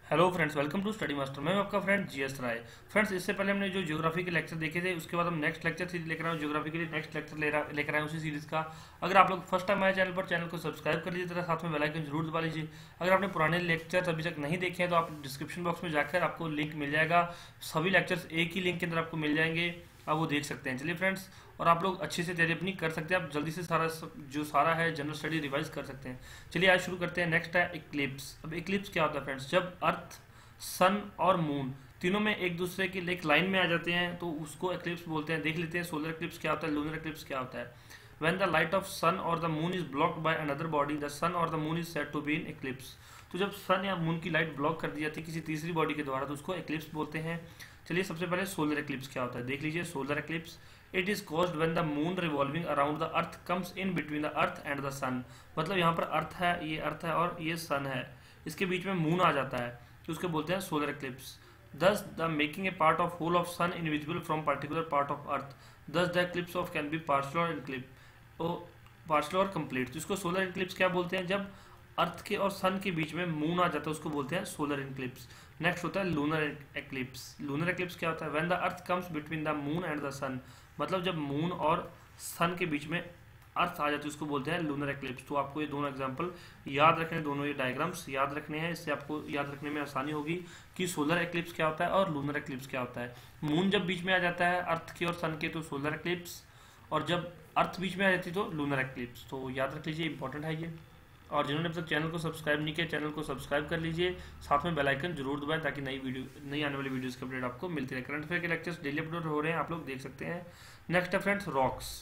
Hello friends, welcome to study master. मैं हूं आपका फ्रेंड जीएस राय। फ्रेंड्स, इससे पहले हमने जो ज्योग्राफी के लेक्चर देखे थे, उसके बाद हम नेक्स्ट लेक्चर सीरीज लेकर आए हैं। ज्योग्राफी के लिए नेक्स्ट लेक्चर लेकर आए हैं उसी सीरीज का। अगर आप लोग फर्स्ट टाइम आए चैनल को सब्सक्राइब कर लीजिए, साथ में बेल आइकन जरूर दबा लीजिए। अगर आपने पुराने लेक्चर अभी तक नहीं देखे हैं तो आप डिस्क्रिप्शन बॉक्स में जाकर आपको लिंक मिल जाएगा। सभी लेक्चर्स एक ही लिंक के अंदर आपको मिल जाएंगे, आप वो देख सकते हैं। चलिए फ्रेंड्स, और आप लोग अच्छे से तैयारी अपनी कर सकते हैं। आप जल्दी से सारा है जनरल स्टडी रिवाइज कर सकते हैं। चलिए आज शुरू करते हैं। नेक्स्ट है इक्लिप्स। अब इक्लिप्स क्या होता है फ्रेंड्स? जब अर्थ, सन और मून तीनों में एक दूसरे की एक लाइन में आ जाते हैं तो उसको एक्लिप्स बोलते हैं। देख लेते हैं सोलर एक्लिप्स क्या होता है, लूनर एक्लिप्स क्या होता है। When the light of sun और the moon is blocked by another body, the sun और the moon is said to be in eclipse. तो जब सन या मून की लाइट ब्लॉक कर दी जाती है किसी तीसरी बॉडी के द्वारा तो उसको एक्लिप्स बोलते हैं। चलिए सबसे पहले सोलर एक्लिप्स क्या होता है देख लीजिए। Solar eclipse, it is caused when the moon revolving around the earth comes in between the earth and the sun. मतलब यहाँ पर अर्थ है, ये अर्थ है और ये सन है, इसके बीच में मून आ जाता है तो उसको बोलते हैं solar eclipse. Thus, the making a part of whole of sun invisible from particular part of earth. Thus, the eclipse of can be partial or partial और complete। तो इसको सोलर इक्लिप्स क्या बोलते हैं? जब अर्थ के और सन के बीच में मून आ जाता है उसको बोलते हैं सोलर इक्लिप्स। नेक्स्ट होता है लूनर एक्लिप्स। लूनर एक्लिप्स क्या होता है? When the earth comes between the moon and the sun. मतलब जब मून और सन के बीच में अर्थ आ जाती है उसको बोलते हैं लूनर एक्लिप्स। तो आपको ये दोनों एग्जांपल याद रखने, दोनों ये डायग्राम्स याद रखने हैं, इससे आपको याद रखने में आसानी होगी कि सोलर एक्लिप्स क्या होता है और लूनर एक्लिप्स क्या होता है। मून जब बीच में आ जाता है अर्थ के और सन के तो सोलर एक्लिप्स, और जब अर्थ बीच में आ जाती है तो लूनर एक्लिप्स। तो याद रख लीजिए, इंपॉर्टेंट है ये। और जिन्होंने अब तक चैनल को सब्सक्राइब नहीं किया, चैनल को सब्सक्राइब कर लीजिए, साथ में बेल आइकन जरूर दबाएं ताकि नई आने वाली वीडियोस की अपडेट आपको मिलती रहे। करंट अफेयर के लेक्चर्स डेली अपलोड हो रहे हैं, आप लोग देख सकते हैं। नेक्स्ट है friends rocks.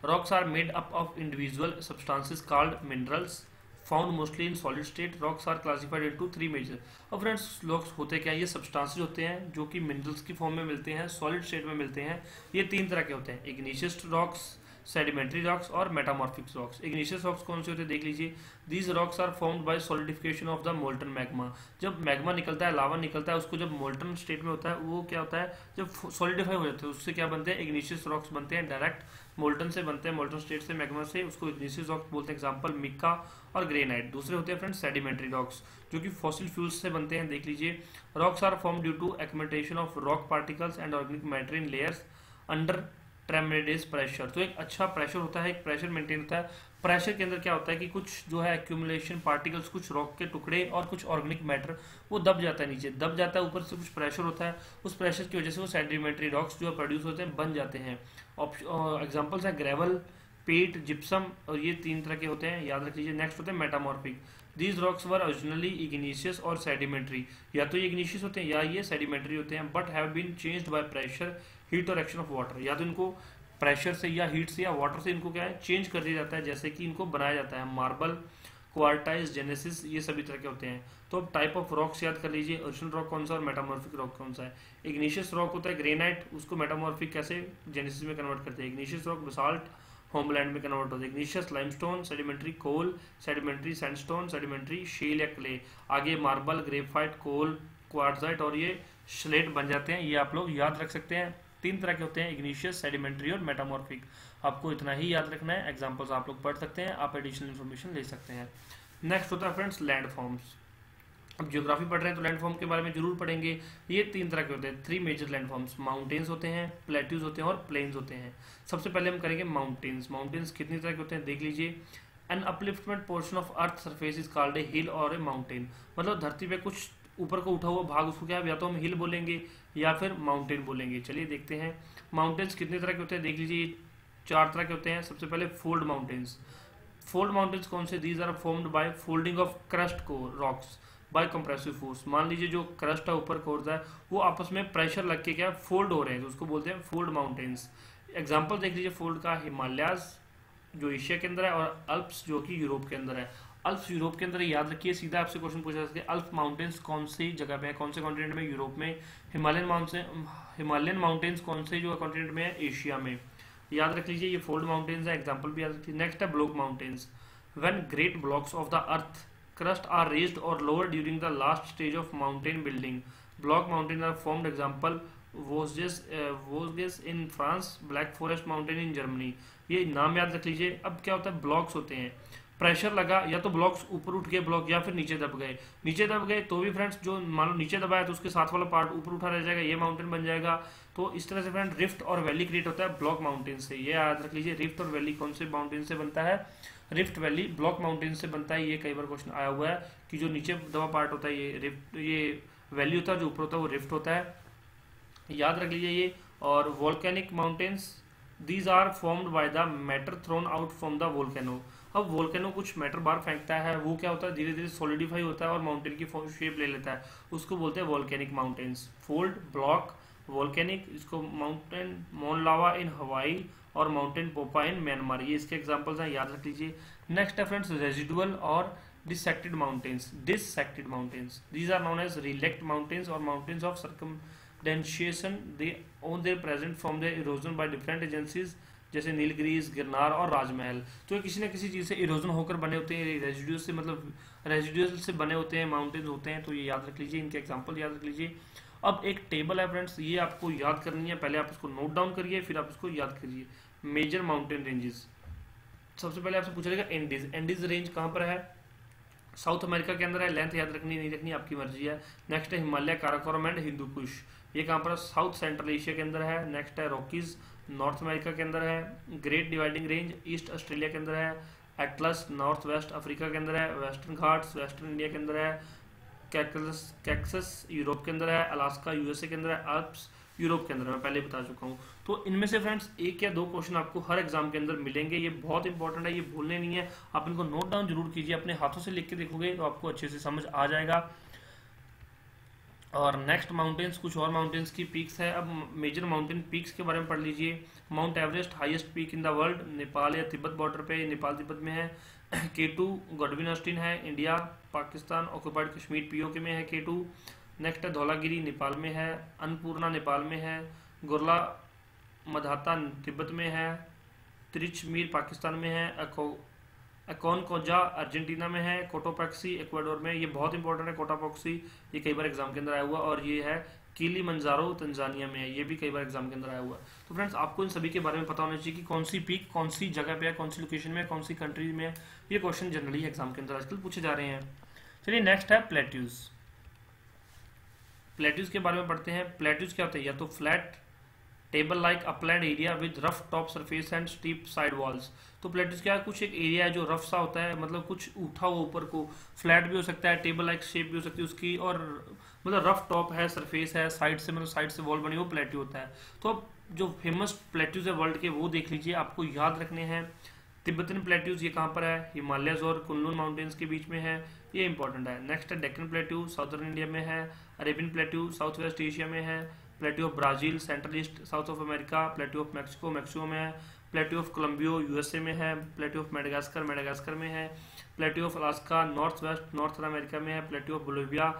Rocks are made up of individual substances called minerals, found mostly in solid state. Rocks are classified into three major। अब फ्रेंड्स रॉक्स होते क्या हैं? ये सब्सटेंसेस होते हैं जो कि मिनरल्स की फॉर्म में मिलते हैं, सॉलिड स्टेट में मिलते हैं। ये तीन तरह के होते हैं, इग्निशियस रॉक्स, सेडिमेंट्री रॉक्स और मेटामॉर्फिक रॉक्स। इग्निशियस रॉक्स कौन से होते हैं देख लीजिए। These rocks are formed by solidification of the molten magma. जब मैग्मा निकलता है, लावा निकलता है, उसको जब मोल्टन स्टेट में होता है वो क्या होता है, जब सॉलिडिफाई हो जाते हैं उससे क्या बनते हैं? इग्निशियस रॉक्स बनते हैं। डायरेक्ट मोल्टन से बनते हैं, मोल्टन स्टेट से, मैग्मा से, उसको इग्निशियस रॉक्स बोलते हैं। एग्जांपल मिक्का और ग्रेनाइट। दूसरे होते हैं फ्रेंड्स सेडिमेंट्री रॉक्स जो कि फॉसिल फ्यूल्स से बनते हैं। देख लीजिए, rocks are form due to accumulation of rock particles and organic matter in layers under tremendous pressure. तो एक अच्छा प्रेशर होता है, एक प्रेशर मेंटेन होता है। प्रेशर के अंदर क्या होता है कि कुछ जो है एक्यूमुलेशन पार्टिकल्स, कुछ रॉक के टुकड़े और कुछ ऑर्गेनिक मैटर वो दब जाता है, नीचे दब जाता है, ऊपर से कुछ प्रेशर होता है, उस प्रेशर की वजह से वो सेडिमेंट्री रॉक्स जो प्रोड्यूस होते हैं, बन जाते हैं। एग्जाम्पल्स हैं ग्रेवल, पेट, जिप्सम, और ये तीन तरह के होते हैं, याद रख लीजिए। नेक्स्ट होते हैं metamorphic. These rocks were originally igneous और सेडिमेंट्री। या तो ये इग्निशियस होते हैं या ये सेडिमेंट्री होते हैं, but have been changed by pressure, heat और एक्शन ऑफ वाटर। या तो इनको प्रेशर से या हीट से या वाटर से इनको क्या है, चेंज कर दिया जाता है, जैसे कि इनको बनाया जाता है। मार्बल, क्वार्टाइज, जेनेसिस, ये सभी तरह के होते हैं। तो अब टाइप ऑफ रॉक्स याद कर लीजिए, ओरिजिनल रॉक कौन सा और मेटामॉर्फिक रॉक कौन सा है। इग्निशियस रॉक होता है ग्रेनाइट, उसको मेटामॉर्फिक कैसे, जेनेसिस में कन्वर्ट करते हैं। इग्निशियस रॉक बेसाल्ट, होमलैंड में कन्वर्ट होता है। इग्निशियस लाइमस्टोन, सेडिमेंट्री कोल, सेडिमेंट्री सैंडस्टोन, सेडिमेंट्री शेल या क्ले। आगे मार्बल, ग्रेफाइट, कोल, क्वार्ट्जाइट और ये स्लेट बन जाते हैं। ये आप लोग याद रख सकते हैं। तीन तरह के होते हैं, इग्निशियस, सेडिमेंट्री और मेटामॉर्फिक। आपको इतना ही याद रखना है। एग्जांपल्स आप लोग पढ़ सकते हैं, आप एडिशनल इन्फॉर्मेशन ले सकते हैं। नेक्स्ट होता है फ्रेंड्स लैंड फॉर्म्स। अब ज्योग्राफी पढ़ रहे हैं तो लैंड फॉर्म के बारे में जरूर पढ़ेंगे। ये तीन तरह के होते हैं, three major land forms. Mountains होते हैं, प्लेट्यूज होते हैं और प्लेन्स होते हैं। सबसे पहले हम करेंगे माउंटेन्स। माउंटेन्स कितनी तरह के होते हैं देख लीजिए। An upliftment portion of earth surface is called a hill और ए माउंटेन। मतलब धरती पे कुछ ऊपर को उठा हुआ भाग, उसको क्या, या तो हम हिल बोलेंगे या फिर माउंटेन बोलेंगे। चलिए देखते हैं माउंटेन्स कितने तरह के होते हैं देख लीजिए। चार तरह के होते हैं। सबसे पहले फोल्ड माउंटेन्स। फोल्ड माउंटेन्स कौन से? These are formed by folding of crust को रॉक्स बाय कंप्रेसिव फोर्स। मान लीजिए जो क्रस्ट है ऊपर को होता है वो आपस में प्रेशर लग के क्या फोल्ड हो रहे हैं, तो उसको बोलते हैं फोल्ड माउंटेन्स। एग्जाम्पल देख लीजिए फोल्ड का, हिमालयाज जो एशिया के अंदर है और अल्प्स जो कि यूरोप के अंदर है। अल्प्स यूरोप के अंदर, याद रखिए, सीधा आपसे क्वेश्चन पूछा जा सकता है अल्प माउंटेन्स कौन सी जगह पे है, कौन से कॉन्टिनेंट में? यूरोप में। हिमालयन माउंटेन्स कौन से जो कॉन्टिनेंट में है? एशिया में। याद रख लीजिए, ये फोल्ड माउंटेन्स है। एग्जाम्पल भी याद रखिए। नेक्स्ट है block mountains. When great blocks of the earth crust are raised or lowered during the last stage of mountain building. Block mountains are formed. Example Vosges in France, Black Forest Mountain in Germany। ये नाम याद रख लीजिए। अब क्या होता है, blocks होते हैं। प्रेशर लगा या तो ब्लॉक्स ऊपर उठ गए ब्लॉक, या फिर नीचे दब गए। नीचे दब गए तो भी फ्रेंड्स जो मान लो नीचे दबाया तो उसके साथ वाला पार्ट ऊपर उठा रह जाएगा, ये माउंटेन बन जाएगा। तो इस तरह से फ्रेंड रिफ्ट और वैली क्रिएट होता है ब्लॉक माउंटेन से। ये याद रख लीजिए, रिफ्ट और वैली कौन से माउंटेन से बनता है? रिफ्ट वैली ब्लॉक माउंटेन से बनता है। ये कई बार क्वेश्चन आया हुआ है कि जो नीचे दबा पार्ट होता है ये रिफ्ट, ये वैली होता है, जो ऊपर होता है वो रिफ्ट होता है, याद रख लीजिए ये। और volcanic mountains, these are formed by the matter thrown out from the volcano. अब वोल्केनो कुछ मैटर बाहर फेंकता है, वो क्या होता है, धीरे धीरे सॉलिडिफाई होता है और माउंटेन की शेप ले लेता है, उसको बोलते हैं volcanic mountains. Fold, block, volcanic, इसको माउंटेन मोन लावा इन हवाई और माउंटेन पोपा इन म्यांमार, ये इसके एग्जांपल्स हैं, याद रख लीजिए। नेक्स्ट है फ्रेंड्स रेजिडुअल और dissected mountains. Dissected mountains, these are known as relict mountains और mountains of circumdenudation, they own their present from the erosion by different agencies, जैसे नीलगिरीज, गिरनार और राजमहल। तो ये किसी न किसी चीज़ से इरोजन होकर बने होते हैं, रेजिड्यूल से, मतलब रेजिड्यूल से बने होते हैं, माउंटेन्स होते हैं। तो ये याद रख लीजिए, इनके एग्जांपल याद रख लीजिए। अब एक टेबल है फ्रेंड्स, ये आपको याद करनी है, पहले आप इसको नोट डाउन करिए फिर आप इसको याद करिए। मेजर माउंटेन रेंजेस, सबसे पहले आपसे पूछा जाएगा एंडीज। एंडीज रेंज कहाँ पर है? साउथ अमेरिका के अंदर है, लेंथ याद रखनी नहीं रखनी आपकी मर्जी है। नेक्स्ट है हिमालय, काराकोरम एंड हिंदू कुश, ये कहाँ पर है? साउथ सेंट्रल एशिया के अंदर है। नेक्स्ट है रॉकीज, नॉर्थ अमेरिका के अंदर है। Great dividing range east Australia के अंदर है। एटलस नॉर्थ वेस्ट अफ्रीका के अंदर है। वेस्टर्न घाट्स वेस्टर्न इंडिया के अंदर है। कैक्सस यूरोप के अंदर है। अलास्का यूएसए के अंदर है। अल्प्स यूरोप के अंदर, मैं पहले बता चुका हूँ। तो इनमें से फ्रेंड्स एक या दो क्वेश्चन आपको हर एग्जाम के अंदर मिलेंगे, ये बहुत इंपॉर्टेंट है, ये भूलने नहीं है। आप इनको नोट डाउन जरूर कीजिए, अपने हाथों से लिख के देखोगे तो आपको अच्छे से समझ आ जाएगा। और नेक्स्ट माउंटेन्स, कुछ और माउंटेन्स की पीक्स है। अब मेजर माउंटेन पीक्स के बारे में पढ़ लीजिए। Mount Everest highest peak in the world, Nepal या तिब्बत बॉर्डर पे, नेपाल तिब्बत में है। K2 गॉडविन ऑस्टिन है, India Pakistan occupied Kashmir PoK में है K2। नेक्स्ट है धौलागिरी, नेपाल में है। अन्नपूर्णा नेपाल में है। गुरला मधाता तिब्बत में है। त्रिचमीर पाकिस्तान में है। अकोनकोजा अर्जेंटीना में है। कोटोपैक्सी इक्वाडोर में, ये बहुत इंपॉर्टेंट है कोटोपैक्सी, ये कई बार एग्जाम के अंदर आया हुआ। और ये है किलिमंजारो तंजानिया में है, ये भी कई बार एग्जाम के अंदर आया हुआ। तो फ्रेंड्स आपको इन सभी के बारे में पता होना चाहिए कि कौन सी पीक कौन सी जगह पे है, कौन सी लोकेशन में है, कौन सी कंट्री में है। ये क्वेश्चन जनरली एग्जाम के अंदर आजकल पूछे जा रहे हैं। चलिए नेक्स्ट है प्लेट्यूज। प्लेट्यूज के बारे में पढ़ते हैं। प्लेट्यूज क्या होता है? या तो flat table like upland area with rough top surface and steep side walls. तो प्लेट्यूज क्या है? कुछ एक एरिया है जो रफ सा होता है, मतलब कुछ उठा हुआ ऊपर को, फ्लैट भी हो सकता है, टेबल लाइक शेप भी हो सकती है उसकी, और मतलब रफ टॉप है, सरफेस है, साइड से मतलब साइड से वॉल बनी, वो प्लेट्यू होता है। तो अब जो फेमस प्लेट्यूज है वर्ल्ड के वो देख लीजिए, आपको याद रखने हैं। तिब्बतन प्लेट्यूज, ये कहाँ पर है? हिमालयस और कुनलुन माउंटेन्स के बीच में है, ये इंपॉर्टेंट है। नेक्स्ट है डेक्कन प्लेट्यू, साउथर्न इंडिया में है। Arabian plateau south west Asia में है। Plateau of Brazil central east south of America. Plateau of Mexico Mexico में है। प्लेट्यू ऑफ कोलंबियो यूएसए में है। प्लेट्यू ऑफ मेडागास्कर मेडागास्कर में है। Plateau of Alaska north west North America में है। Plateau of Bolivia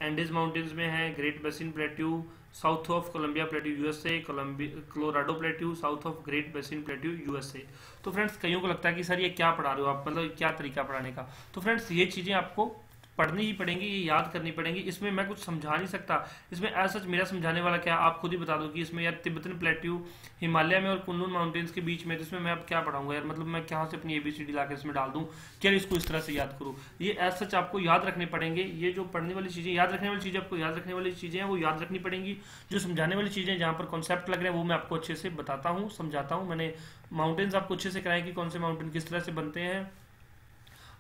Andes mountains में है। Great Basin plateau south of Columbia plateau USA. Colorado plateau south of Great Basin plateau USA. तो friends कईयों को लगता है कि सर ये क्या पढ़ा रहे हो आप, मतलब क्या तरीका पढ़ाने का। तो फ्रेंड्स ये चीज़ें आपको पढ़नी ही पड़ेंगी, ये याद करनी पड़ेंगी। इसमें मैं कुछ समझा नहीं सकता, इसमें ऐसा मेरा समझाने वाला क्या, आप खुद ही बता दो कि इसमें यार तिब्बतन प्लेट्यू हिमालय में और कुनलुन माउंटेन्स के बीच में, तो इसमें मैं अब क्या पढ़ाऊंगा यार, मतलब मैं कहाँ से अपनी ABCD लाकर इसमें डाल दूँ, क्या इसको इस तरह से याद करूँ। ये ऐसा सच आपको याद रखने पड़ेंगे। ये जो पढ़ने वाली चीज़ें, याद रखने वाली चीज़ें, आपको याद रखने वाली चीज़ें हैं वो याद रखनी पड़ेंगी। जो समझाने वाली चीज़ें जहाँ पर कॉन्सेप्ट लग रहे हैं वो मैं आपको अच्छे से बताता हूँ, समझाता हूँ। मैंने माउंटेन्स आपको अच्छे से कराए कि कौन से माउंटेन किस तरह से बनते हैं।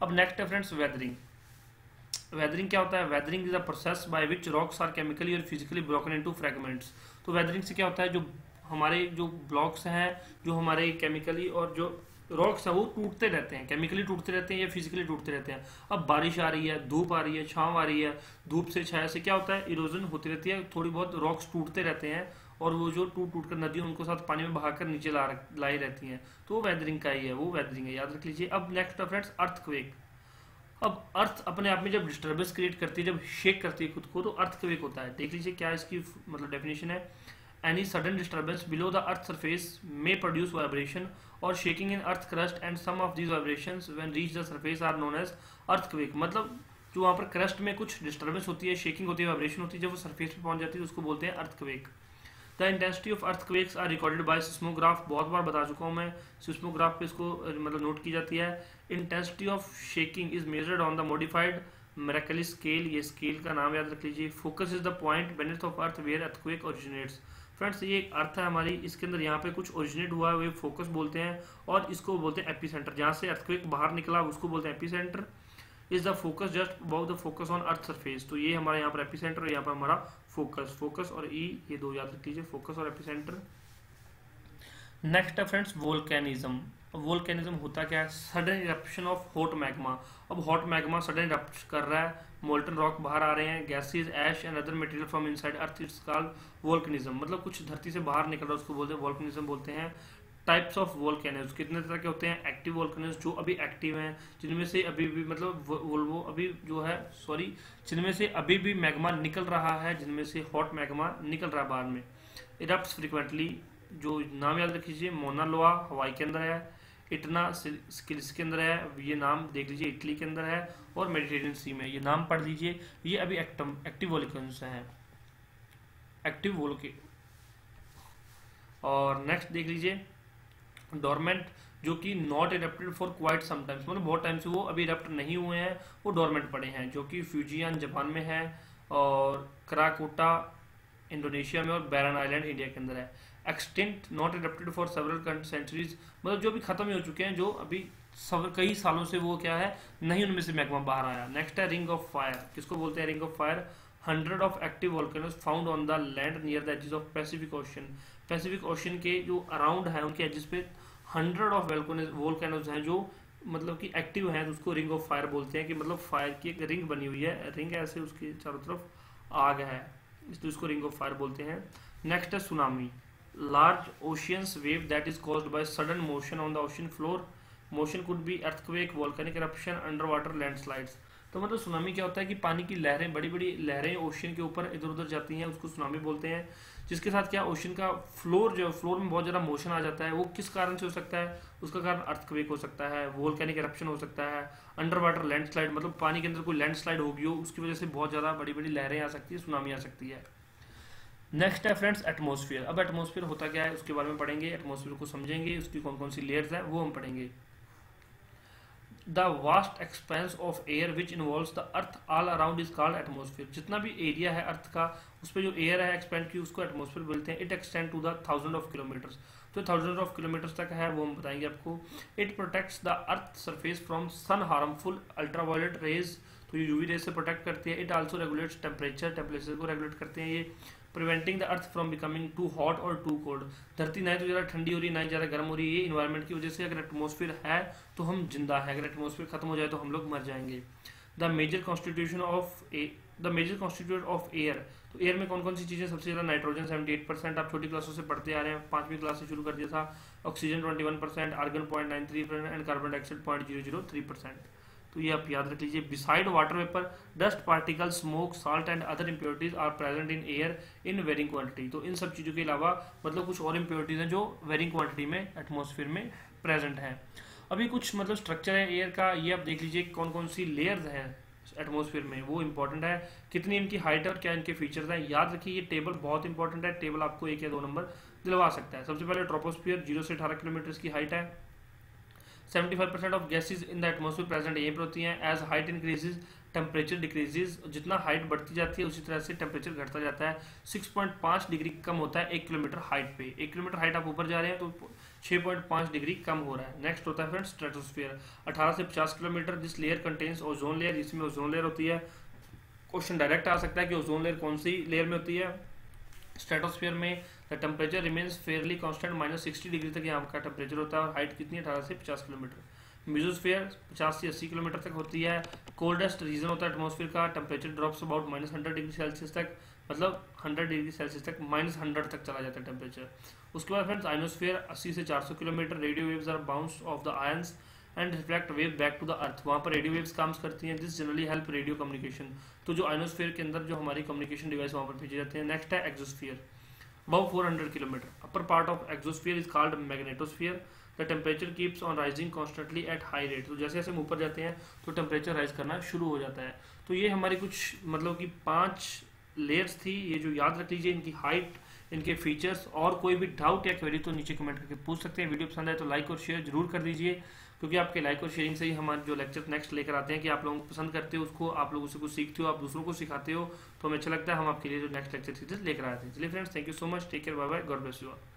अब नेक्स्ट है फ्रेंड्स वेदरिंग। वेदरिंग क्या होता है? Weathering is a process by which rocks are chemically और फिजिकली ब्रोकन इनटू फ्रेगमेंट्स। तो वेदरिंग से क्या होता है, जो हमारे जो ब्लॉक्स हैं, जो हमारे केमिकली और जो रॉक्स है वो टूटते रहते हैं, केमिकली टूटते रहते हैं या फिजिकली टूटते रहते हैं। अब बारिश आ रही है, धूप आ रही है, छांव आ रही है, धूप से छाया से क्या होता है, इरोजन होती रहती है, थोड़ी बहुत रॉक्स टूटते रहते हैं और वो जो टूट टूट कर नदियों उनको साथ पानी में बहाकर नीचे लाई रहती हैं। तो वो वेदरिंग का ही है, वो वेदरिंग है, याद रख लीजिए। अब नेक्स्ट है फ्रेंड्स अर्थक्वेक। अब अर्थ अपने आप में जब डिस्टर्बेंस क्रिएट करती है, जब शेक करती है खुद को, तो अर्थक्वेक होता है। देख लीजिए क्या इसकी मतलब डेफिनेशन है। Any sudden disturbance below the earth surface may produce vibration और shaking in earth crust and some of these vibrations when reach the surface are known as earthquake. मतलब जो वहाँ पर क्रस्ट में कुछ डिस्टर्बेंस होती है, शेकिंग होती है, वाइब्रेशन होती है, जब वो सरफेस पे पहुंच जाती है उसको बोलते हैं earthquake. The intensity of earthquakes are recorded by seismograph, बहुत बार बता चुका हूँ मैं, सिस्मोग्राफ पे इसको मतलब नोट की जाती है। Intensity of shaking is measured on the modified Mercalli scale, ये स्केल का नाम याद रख लीजिए। Focus is the point beneath of earth where earthquake originates. Friends ये एक अर्थ है हमारी, इसके अंदर यहाँ पे कुछ ओरिजिनेट हुआ है, वे फोकस बोलते हैं, और इसको बोलते हैं एपिसेंटर, जहाँ से अर्थक्वेक बाहर निकला उसको बोलते हैं epicentre. Is the focus just about the focus on earth surface, तो ये हमारा यहाँ पर एपिसेंटर और यहाँ पर हमारा फोकस, फोकस और ई ये दो याद रख लीजिए, फोकस और एपिसेंटर। नेक्स्ट है फ्रेंड्स वोल्केनिज्म। वोल्केनिज्म होता क्या है? Sudden eruption of hot magma. अब हॉट मैग्मा सडन इरप्ट कर रहा है, मोल्टन रॉक बाहर आ रहे हैं, gases ash and other material from inside earth, it's called volcanism. मतलब कुछ धरती से बाहर निकल रहा है उसको बोलते हैं वोल्केनिज्म बोलते हैं। टाइप्स ऑफ वोल्केनोज कितने तरह के होते हैं? एक्टिव वोल्केनोज जो अभी एक्टिव हैं, जिनमें से अभी भी मतलब वो अभी जो है सॉरी जिनमें से अभी भी मैग्मा निकल रहा है, जिनमें से हॉट मैग्मा निकल रहा है बाहर में। इरप्ट्स फ्रिक्वेंटली, जो नाम याद रखिए, मोना लोआ हवाई के अंदर है, इटना स्किल्स के अंदर है, ये नाम देख लीजिए इटली के अंदर है, और मेडिटेरियन सी में, ये नाम पढ़ लीजिए, ये अभी एक्टिव वोल्केनोज हैं, एक्टिव वोल्के। और नेक्स्ट देख लीजिए डोरमेंट, जो कि not erupted for quite sometimes, मतलब बहुत टाइम से वो अभी इरप्ट नहीं हुए हैं, वो डोरमेंट पड़े हैं, जो कि फ्यूजियन जापान में है, और कराकोटा इंडोनेशिया में, और बैरन आइलैंड इंडिया के अंदर है। Extinct not erupted for several centuries, मतलब जो भी खत्म हो चुके हैं, जो अभी कई सालों से वो क्या है नहीं, उनमें से मैग्मा बाहर आया। नेक्स्ट है रिंग ऑफ फायर, किसको बोलते हैं ring of fire? 100 of active volcanoes found on the land near the edges of Pacific Ocean. Pacific Ocean के जो अराउंड है उनके एजेस पे 100 ऑफ वोल्केनोज हैं जो मतलब कि एक्टिव हैं, तो उसको रिंग ऑफ फायर बोलते हैं, कि मतलब फायर की एक रिंग बनी हुई है, रिंग ऐसे उसके चारों तरफ आग है, इसलिए उसको रिंग ऑफ फायर बोलते हैं। नेक्स्ट है tsunami, large oceans wave that is caused by sudden motion on the ocean floor, motion could be earthquake, volcanic eruption, under water landslides. तो मतलब सुनामी क्या होता है कि पानी की लहरें, बड़ी बड़ी लहरें ओशन के ऊपर इधर उधर जाती हैं, उसको सुनामी बोलते हैं। जिसके साथ क्या ओशन का फ्लोर, जो फ्लोर में बहुत ज़्यादा मोशन आ जाता है, वो किस कारण से हो सकता है? उसका कारण अर्थक्वेक हो सकता है, वोल्केनिक इरप्शन हो सकता है, अंडर वाटर लैंडस्लाइड, मतलब पानी के अंदर कोई लैंडस्लाइड होगी हो, उसकी वजह से बहुत ज़्यादा बड़ी बड़ी लहरें आ सकती है, सुनामी आ सकती है। नेक्स्ट है फ्रेंड्स एटमॉस्फेयर। अब एटमॉस्फेयर होता क्या है उसके बारे में पढ़ेंगे, एटमॉस्फेयर को समझेंगे, उसकी कौन कौन सी लेयर्स हैं वो हम पढ़ेंगे। The vast expense of air which involves the earth all around is called atmosphere. जितना भी एरिया है अर्थ का, उस पर जो एयर है एक्सपेंड की, उसको एटमॉस्फेयर बोलते हैं। It extend to the 1000 of kilometres, तो 1000 ऑफ किलोमीटर्स तक है, वो हम बताएंगे आपको। It protects the earth surface from sun harmful ultraviolet rays, तो ये यूवी रेज से प्रोटेक्ट करती है। It also regulates temperature, temperature को रेगुलेट करते हैं ये। Preventing the earth from becoming too hot और टू कोल्ड, धरती ना तो ज़्यादा ठंडी हो रही है ना ज़्यादा गर्म हो रही है, ये इन्वायरमेंट की वजह से। अगर एटमॉस्फेयर है तो हम जिंदा है, अगर एटमॉस्फेयर खत्म हो जाए तो हम लोग मर जाएंगे। The major constitution of air, तो एयर में कौन कौन सी चीज़ें? सबसे ज़्यादा नाइट्रोजन 78%, आप छोटी क्लासों से पढ़ते आ रहे हैं, 5वीं क्लास से शुरू कर दिया था। Oxygen 21%, argon 0.93% and carbon dioxide 0.003%, तो ये आप याद रख लीजिए। Besides water vapour, dust particle, smoke, salt and other impurities are present in air in varying quantity, तो इन सब चीज़ों के अलावा मतलब कुछ और इम्प्योरिटीज हैं जो वेरिंग क्वांटिटी में एटमॉस्फेयर में प्रेजेंट हैं। अभी कुछ मतलब स्ट्रक्चर है एयर का, ये आप देख लीजिए कौन कौन सी लेयर्स हैं एटमॉस्फेयर में, वो इंपॉर्टेंट है। कितनी इनकी हाइट है और क्या इनके फीचर्स हैं, याद रखिए। ये टेबल बहुत इंपॉर्टेंट है, टेबल आपको 1 या 2 नंबर दिलवा सकता है। सबसे पहले ट्रोपोस्फियर 0 से 18 किलोमीटर की हाइट है। 75% ऑफ gases in the atmosphere present यहीं पर होती हैं। As height increases temperature decreases, जितना हाइट बढ़ती जाती है उसी तरह से टेम्परेचर घटता जाता है। 6.5 डिग्री कम होता है 1 किलोमीटर हाइट पे। 1 किलोमीटर हाइट आप ऊपर जा रहे हैं तो 6.5 डिग्री कम हो रहा है। नेक्स्ट होता है फ्रेंड्स स्ट्रेटोस्फीयर, 18 से 50 kilometre. This layer contains ozone layer, जिसमें ओजोन लेयर होती है। क्वेश्चन डायरेक्ट आ सकता है कि ओजोन लेयर कौन सी लेयर में होती है। स्ट्रेटोस्फीयर में the temperature remains Fairlie constant, -60 degree तक यहाँ का टेम्परेचर होता है, और हाइट कितनी है 18 से 50 किलोमीटर। मेसोस्फीयर 50 से 80 किलोमीटर तक होती है। कोल्डेस्ट रीजन होता है एटमॉस्फेयर का, temperature drops about -100 degree Celsius तक, मतलब 100 डिग्री सेल्सियस तक, -100 तक चला जाता है टेम्परेचर। उसके बाद फ्रेंड्स आइनोस्फीयर 80 से 400 किलोमीटर। Radio waves are bounce off the ions and reflect wave back to the earth, वहाँ पर रेडियो वेव्स काम करती हैं। This generally help radio communication, तो जो आइनोस्फीयर के अंदर जो हमारी कम्युनिकेशन डिवाइस वहाँ पर भेजे जाते हैं। नेक्स्ट है exosphere, about 400 kilometer. Upper part of exosphere is called magnetosphere. The temperature keeps on rising constantly at high rate. तो जैसे जैसे हम ऊपर जाते हैं तो टेम्परेचर राइज करना शुरू हो जाता है। तो ये हमारी कुछ मतलब कि 5 लेयर्स थी, ये जो याद रख लीजिए, इनकी हाइट, इनके फीचर्स, और कोई भी डाउट या क्वेरी तो नीचे कमेंट करके पूछ सकते हैं। वीडियो पसंद आए तो लाइक और शेयर जरूर कर दीजिए, क्योंकि आपके लाइक और शेयरिंग से ही हमारे जो लेक्चर नेक्स्ट लेकर आते हैं कि आप लोग पसंद करते हो उसको, आप लोग उसे कुछ सीखते हो, आप दूसरों को सिखाते हो, तो हमें अच्छा लगता है हम आपके लिए जो नेक्स्ट लेक्चर सीरीज लेकर आते हैं। चलिए friends, thank you so much, take care, bye bye, God bless you all.